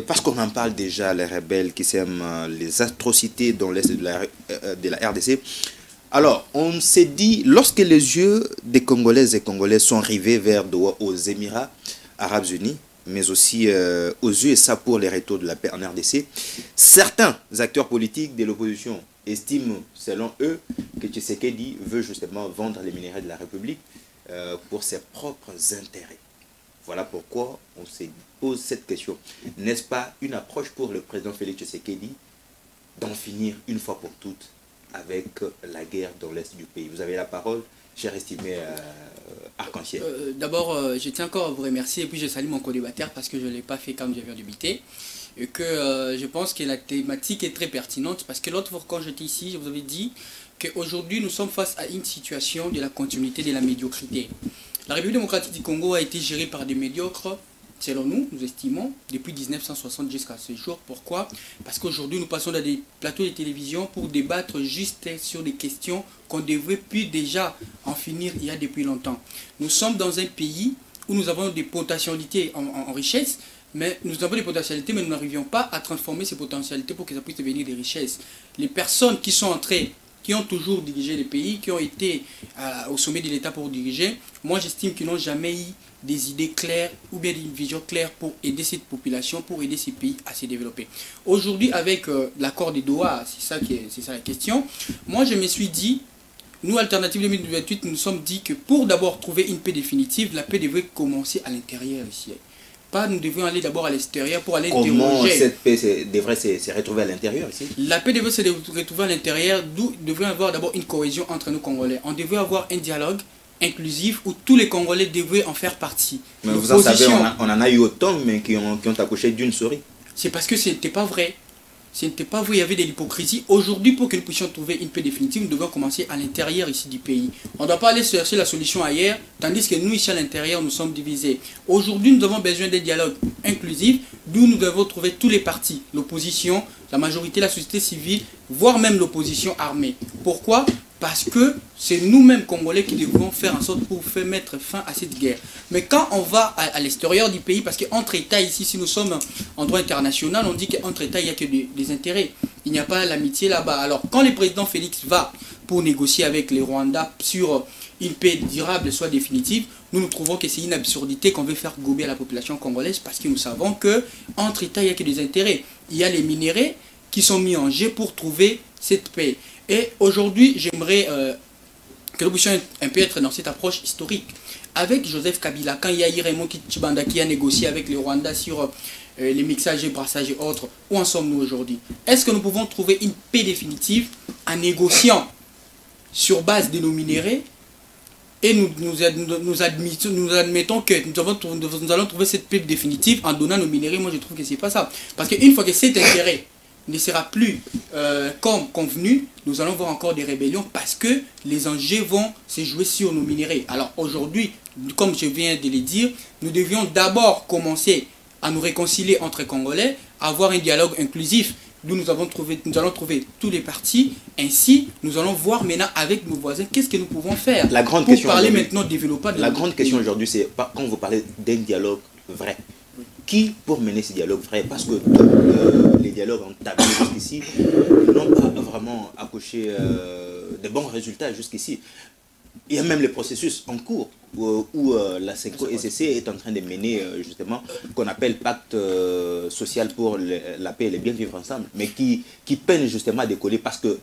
Parce qu'on en parle déjà, les rebelles qui sèment les atrocités dans l'est de la RDC. Alors, on s'est dit, lorsque les yeux des Congolaises et Congolais sont rivés vers Doha, aux Émirats Arabes Unis, mais aussi aux USA pour les retours de la paix en RDC, certains acteurs politiques de l'opposition estiment, selon eux, que Tshisekedi veut justement vendre les minéraux de la République pour ses propres intérêts. Voilà pourquoi on se pose cette question. N'est-ce pas une approche pour le président Félix Tshisekedi d'en finir une fois pour toutes avec la guerre dans l'est du pays? Vous avez la parole, cher estimé Arc-en-Ciel. D'abord, je tiens encore à vous remercier et puis je salue mon co-débatteur parce que je ne l'ai pas fait comme j'avais débité. Et que je pense que la thématique est très pertinente parce que l'autre fois quand j'étais ici, je vous avais dit qu'aujourd'hui nous sommes face à une situation de la continuité de la médiocrité. La République démocratique du Congo a été gérée par des médiocres, selon nous, nous estimons, depuis 1960 jusqu'à ce jour. Pourquoi? Parce qu'aujourd'hui, nous passons dans des plateaux de télévision pour débattre juste sur des questions qu'on devrait plus déjà en finir il y a depuis longtemps. Nous sommes dans un pays où nous avons des potentialités en richesse, mais nous avons des potentialités, mais nous n'arrivions pas à transformer ces potentialités pour que ça puisse devenir des richesses. Les personnes qui sont entrées, qui ont toujours dirigé les pays, qui ont été au sommet de l'État pour diriger, moi j'estime qu'ils n'ont jamais eu des idées claires ou bien une vision claire pour aider cette population, pour aider ces pays à se développer. Aujourd'hui, avec l'accord de Doha, c'est ça la question, moi je me suis dit, nous, Alternative 2028, nous nous sommes dit que pour d'abord trouver une paix définitive, la paix devrait commencer à l'intérieur ici. Nous devons aller d'abord à l'extérieur pour aller interroger. Comment cette paix devrait se retrouver à l'intérieur ici? La paix devrait se retrouver à l'intérieur, d'où devrait avoir d'abord une cohésion entre nous Congolais. On devrait avoir un dialogue inclusif où tous les Congolais devraient en faire partie. Mais vous en savez, on en a eu autant, mais qui ont accouché d'une souris. C'est parce que ce n'était pas vrai. Ce n'était pas vrai, il y avait de l'hypocrisie. Aujourd'hui, pour que nous puissions trouver une paix définitive, nous devons commencer à l'intérieur ici du pays. On ne doit pas aller chercher la solution ailleurs, tandis que nous, ici à l'intérieur, nous sommes divisés. Aujourd'hui, nous avons besoin d'un dialogue inclusif, d'où nous devons trouver tous les partis, l'opposition, la majorité, la société civile, voire même l'opposition armée. Pourquoi ? Parce que c'est nous-mêmes Congolais qui devons faire en sorte pour mettre fin à cette guerre. Mais quand on va à l'extérieur du pays, parce qu'entre États ici, si nous sommes en droit international, on dit qu'entre États, il n'y a que des intérêts. Il n'y a pas l'amitié là-bas. Alors quand le président Félix va pour négocier avec les Rwandais sur une paix durable, soit définitive, nous trouvons que c'est une absurdité qu'on veut faire gober à la population congolaise parce que nous savons qu'entre États, il n'y a que des intérêts. Il y a les minéraux qui sont mis en jeu pour trouver cette paix. Et aujourd'hui, j'aimerais que nous puissions un peu être dans cette approche historique. Avec Joseph Kabila, quand il y a Raymond Tshibanda qui a négocié avec les Rwandais sur les mixages et brassages et autres, où en sommes-nous aujourd'hui? Est-ce que nous pouvons trouver une paix définitive en négociant sur base de nos minéraux et nous admettons que nous allons trouver cette paix définitive en donnant nos minéraux? Moi, je trouve que ce n'est pas ça. Parce qu'une fois que cet intérêt ne sera plus comme convenu, nous allons voir encore des rébellions parce que les enjeux vont se jouer sur nos minéraux. Alors aujourd'hui, comme je viens de le dire, nous devions d'abord commencer à nous réconcilier entre Congolais, avoir un dialogue inclusif, d'où nous allons trouver tous les partis. Ainsi, nous allons voir maintenant avec nos voisins qu'est-ce que nous pouvons faire. La grande question question aujourd'hui, c'est quand vous parlez d'un dialogue vrai. Qui pour mener ce dialogue vrai? Parce que les dialogues entamés jusqu'ici n'ont pas vraiment accouché de bons résultats jusqu'ici. Il y a même le processus en cours où la CENCO-SCC est en train de mener justement qu'on appelle pacte social pour la paix et le bien vivre ensemble, mais qui peine justement à décoller parce que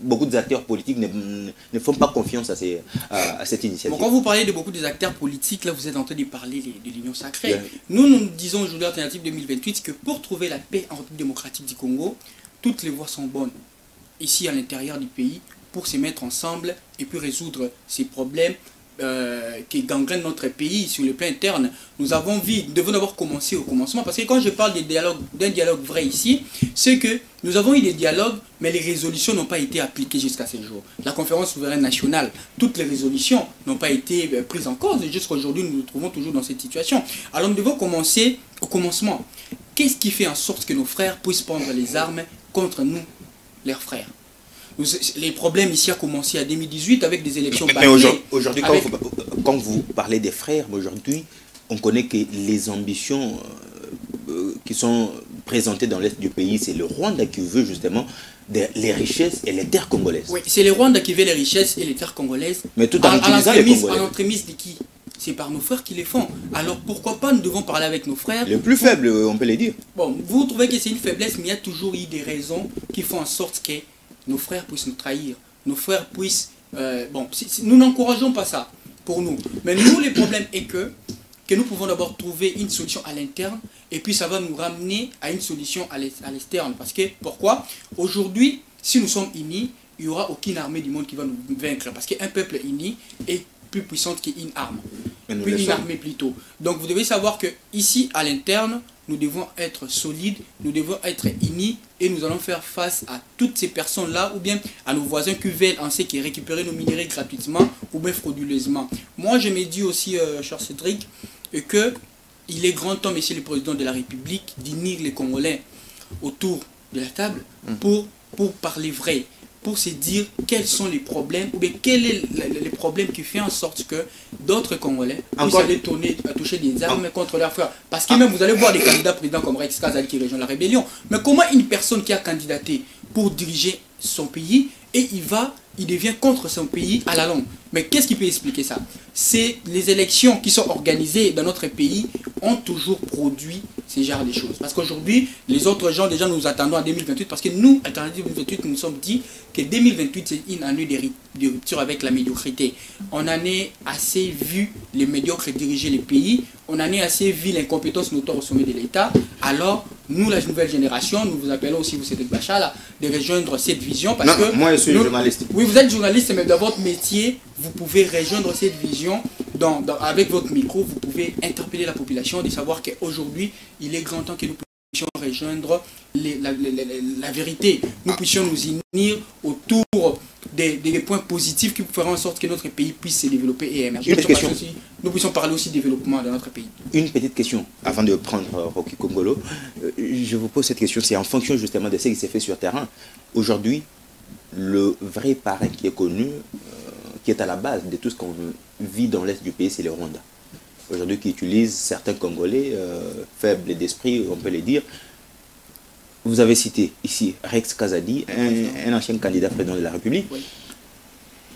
beaucoup d'acteurs politiques ne font pas confiance à cette initiative. Bon, quand vous parlez de beaucoup des acteurs politiques, là vous êtes en train de parler de l'Union sacrée. Yeah. Nous disons aujourd'hui Alternative 2028 que pour trouver la paix en République démocratique du Congo, toutes les voies sont bonnes ici à l'intérieur du pays pour se mettre ensemble et puis résoudre ces problèmes qui gangrènent notre pays sur le plan interne. Nous devons d'abord commencer au commencement parce que quand je parle d'un dialogue vrai ici, c'est que nous avons eu des dialogues mais les résolutions n'ont pas été appliquées jusqu'à ce jour. La conférence souveraine nationale, toutes les résolutions n'ont pas été prises en cause et jusqu'à aujourd'hui nous nous trouvons toujours dans cette situation. Alors nous devons commencer au commencement. Qu'est-ce qui fait en sorte que nos frères puissent prendre les armes contre nous, leurs frères? Les problèmes ici ont commencé en 2018 avec des élections bâclées. Mais aujourd'hui, quand vous parlez des frères, aujourd'hui, on connaît que les ambitions qui sont présentées dans l'Est du pays, c'est le Rwanda qui veut justement les richesses et les terres congolaises. Oui, c'est le Rwanda qui veut les richesses et les terres congolaises. Mais tout en utilisant les Congolais. En entremise de qui? C'est par nos frères qui les font. Alors pourquoi pas nous devons parler avec nos frères? Les plus faibles, on peut les dire. Bon, vous trouvez que c'est une faiblesse, mais il y a toujours eu des raisons qui font en sorte que nos frères puissent nous trahir. Nos frères puissent... nous n'encourageons pas ça pour nous. Mais nous, le problème est que nous pouvons d'abord trouver une solution à l'interne et puis ça va nous ramener à une solution à l'externe. Parce que, pourquoi? Aujourd'hui, si nous sommes unis, il n'y aura aucune armée du monde qui va nous vaincre. Parce qu'un peuple uni est plus puissant qu'une arme. Puis une armée plutôt. Donc vous devez savoir que ici, à l'interne, nous devons être solides, nous devons être unis et nous allons faire face à toutes ces personnes-là ou bien à nos voisins qui veulent en sait récupérer nos minéraux gratuitement ou bien frauduleusement. Moi, je me dis aussi, cher Cédric, que il est grand temps, Monsieur le Président de la République, d'unir les Congolais autour de la table pour parler vrai, pour se dire quels sont les problèmes, ou bien quel est le problème qui fait en sorte que d'autres Congolais puissent aller toucher des armes contre leurs frères. Parce que même vous allez voir des candidats présidents comme Rex Kazali qui rejoint la rébellion. Mais comment une personne qui a candidaté pour diriger son pays et il devient contre son pays à la longue? Mais qu'est-ce qui peut expliquer ça? C'est les élections qui sont organisées dans notre pays ont toujours produit ces genres de choses. Parce qu'aujourd'hui, les autres gens, déjà nous attendons à 2028, parce que nous, à 2028, nous nous sommes dit que 2028, c'est une année de rupture avec la médiocrité. On en est assez vu les médiocres diriger les pays, on en est assez vu l'incompétence notoire au sommet de l'État. Alors, nous, la nouvelle génération, nous vous appelons aussi, vous Cédric Bachala, de rejoindre cette vision. Parce que moi, je suis journaliste. Oui, vous êtes journaliste, mais dans votre métier, vous pouvez rejoindre cette vision. Avec votre micro, vous pouvez interpeller la population de savoir qu'aujourd'hui, il est grand temps que nous puissions rejoindre la vérité. Nous puissions nous unir autour des points positifs qui feront en sorte que notre pays puisse se développer et émerger. Nous puissions parler aussi de développement dans notre pays. Une petite question, avant de prendre Rocky Congolo. Je vous pose cette question, c'est en fonction justement de ce qui s'est fait sur terrain. Aujourd'hui, le vrai parrain qui est connu, qui est à la base de tout ce qu'on vit dans l'Est du pays, c'est le Rwanda. Aujourd'hui, qui utilise certains Congolais faibles d'esprit, on peut les dire. Vous avez cité ici Rex Kazadi, un ancien candidat président de la République,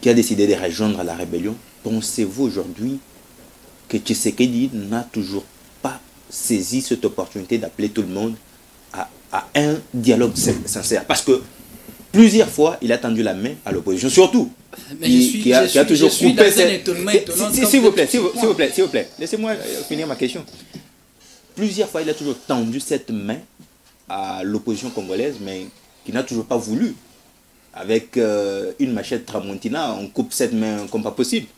qui a décidé de rejoindre la rébellion. Pensez-vous aujourd'hui que Tshisekedi n'a toujours pas saisi cette opportunité d'appeler tout le monde à un dialogue sincère? Parce que plusieurs fois, il a tendu la main à l'opposition, surtout. Mais qui a toujours coupé S'il vous plaît, laissez-moi finir ma question. Plusieurs fois, il a toujours tendu cette main à l'opposition congolaise, mais qui n'a toujours pas voulu. Avec une machette Tramontina, on coupe cette main comme pas possible.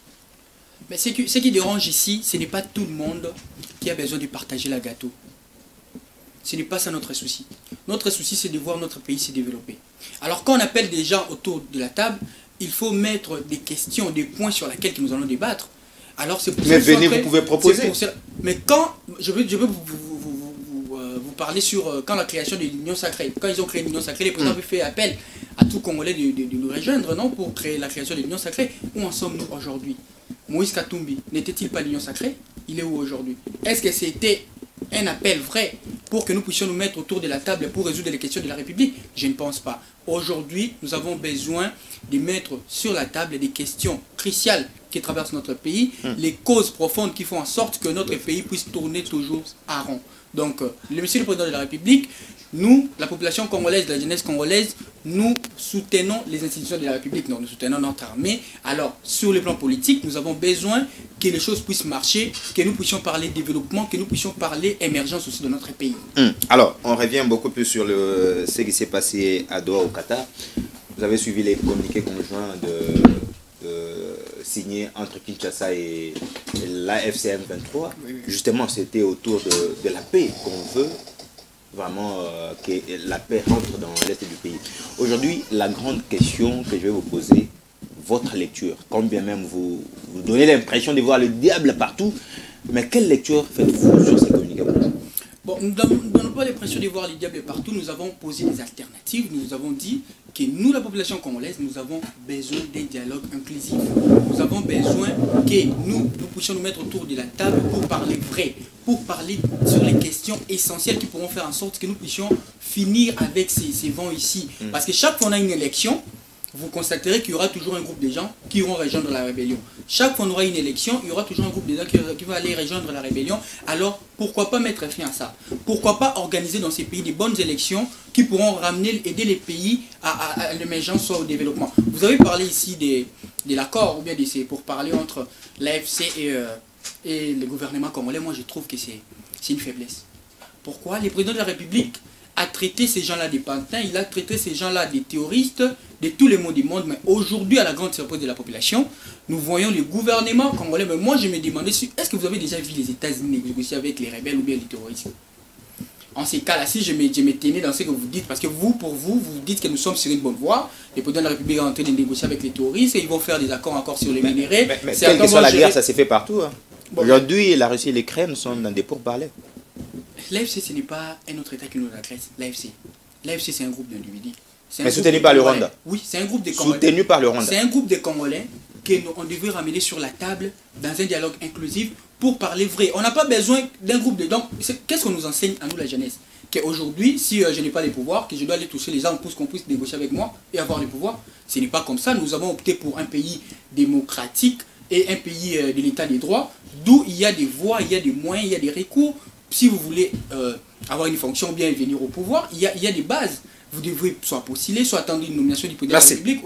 Mais ce qui dérange ici, ce n'est pas tout le monde qui a besoin de partager la gâteau. Ce n'est pas ça notre souci. Notre souci, c'est de voir notre pays se développer. Alors quand on appelle des gens autour de la table, il faut mettre des questions, des points sur lesquels nous allons débattre. Alors c'est pour ça. Mais venez, vous pouvez proposer. Mais quand je veux vous parler sur quand la création de l'Union sacrée, quand ils ont créé l'Union sacrée, les présidents avaient fait appel à tout Congolais de nous rejoindre, non, pour créer la création de l'Union sacrée. Où en sommes-nous aujourd'hui? Moïse Katumbi n'était-il pas l'Union sacrée? Il est où aujourd'hui? Est-ce que c'était un appel vrai pour que nous puissions nous mettre autour de la table pour résoudre les questions de la République? Je ne pense pas. Aujourd'hui, nous avons besoin de mettre sur la table des questions cruciales qui traversent notre pays, les causes profondes qui font en sorte que notre pays puisse tourner toujours à rond. Donc, Monsieur le Président de la République, nous, la population congolaise, la jeunesse congolaise, nous soutenons les institutions de la République, nous soutenons notre armée. Alors, sur le plan politique, nous avons besoin que les choses puissent marcher, que nous puissions parler développement, que nous puissions parler émergence aussi de notre pays. Alors, on revient beaucoup plus sur ce qui s'est passé à Doha, au Qatar. Vous avez suivi les communiqués conjoints signés entre Kinshasa et l'AFCM 23. Oui. Justement, c'était autour de la paix qu'on veut. Vraiment que la paix rentre dans l'Est du pays. Aujourd'hui, la grande question que je vais vous poser, votre lecture, quand bien même vous donnez l'impression de voir le diable partout, mais quelle lecture faites-vous sur ces communications? Bon, nous n'avons pas l'impression de voir le diable partout, nous avons posé des alternatives. initiative, nous avons dit que nous, la population congolaise, nous avons besoin d'un dialogue inclusif. Nous avons besoin que nous puissions nous mettre autour de la table pour parler vrai, pour parler sur les questions essentielles qui pourront faire en sorte que nous puissions finir avec ces vents ici. Parce que chaque fois qu'on a une élection, vous constaterez qu'il y aura toujours un groupe de gens qui iront rejoindre la rébellion. Chaque fois qu'on aura une élection, il y aura toujours un groupe de gens qui va aller rejoindre la rébellion. Alors, pourquoi pas mettre fin à ça? Pourquoi pas organiser dans ces pays des bonnes élections qui pourront aider les pays à l'émergence, soit au développement? Vous avez parlé ici de l'accord, ou bien pour parler entre l'AFC et le gouvernement congolais. Moi, je trouve que c'est une faiblesse. Pourquoi? Le président de la République a traité ces gens-là des pantins, il a traité ces gens-là des terroristes, de tous les maux du monde. Mais aujourd'hui, à la grande surprise de la population, nous voyons le gouvernement congolais. Mais moi, je me demandais, est-ce que vous avez déjà vu les États-Unis négocier avec les rebelles ou bien les terroristes? En ces cas-là, si je me tenais dans ce que vous dites, parce que vous dites que nous sommes sur une bonne voie, le président de la République est en train de négocier avec les terroristes et ils vont faire des accords encore sur les minéraux. Mais quelle que soit la guerre, ça s'est fait partout. Hein. Bon, aujourd'hui, la Russie et l'Ukraine sont dans des pourparlers. L'AFC, ce n'est pas un autre État qui nous agresse. L'AFC, c'est un groupe d'individus. Mais soutenu par le Rwanda. Oui, c'est un groupe de Congolais. Soutenu par le Rwanda. C'est un groupe de Congolais qu'on devrait ramener sur la table dans un dialogue inclusif pour parler vrai. On n'a pas besoin d'un groupe de... Donc, qu'est-ce qu'on nous enseigne à nous, la jeunesse? Qu'aujourd'hui, si je n'ai pas les pouvoirs, que je dois aller toucher les armes pour qu'on puisse négocier avec moi et avoir les pouvoirs, ce n'est pas comme ça. Nous avons opté pour un pays démocratique et un pays de l'état des droits, d'où il y a des voies, il y a des moyens, il y a des recours. Si vous voulez avoir une fonction ou bien venir au pouvoir, il y a des bases. Vous devrez soit postuler, soit attendre une nomination du président de la République,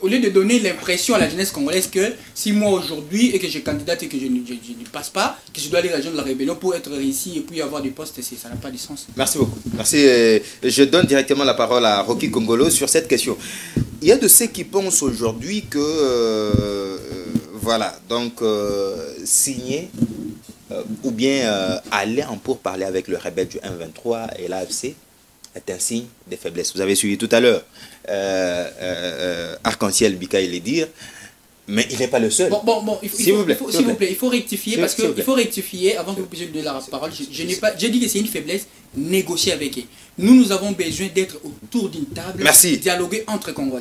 au lieu de donner l'impression à la jeunesse congolaise que si moi aujourd'hui et que je candidate et que je ne passe pas, que je dois aller rejoindre la rébellion pour être réussi et puis avoir des postes, ça n'a pas de sens. Merci beaucoup. Merci. Je donne directement la parole à Rocky Congolo sur cette question. Il y a de ceux qui pensent aujourd'hui que, voilà, donc signer ou bien aller en pourparler avec le rebelle du M23 et l'AFC est un signe de faiblesse. Vous avez suivi tout à l'heure Arc-en-Ciel Bikaï le dire, mais il n'est pas le seul. Bon, s'il vous plaît, il faut rectifier, parce qu'il faut rectifier avant que vous puissiez donner la parole. J'ai dit que c'est une faiblesse, négocier avec eux. Nous avons besoin d'être autour d'une table, dialoguer entre Congolais.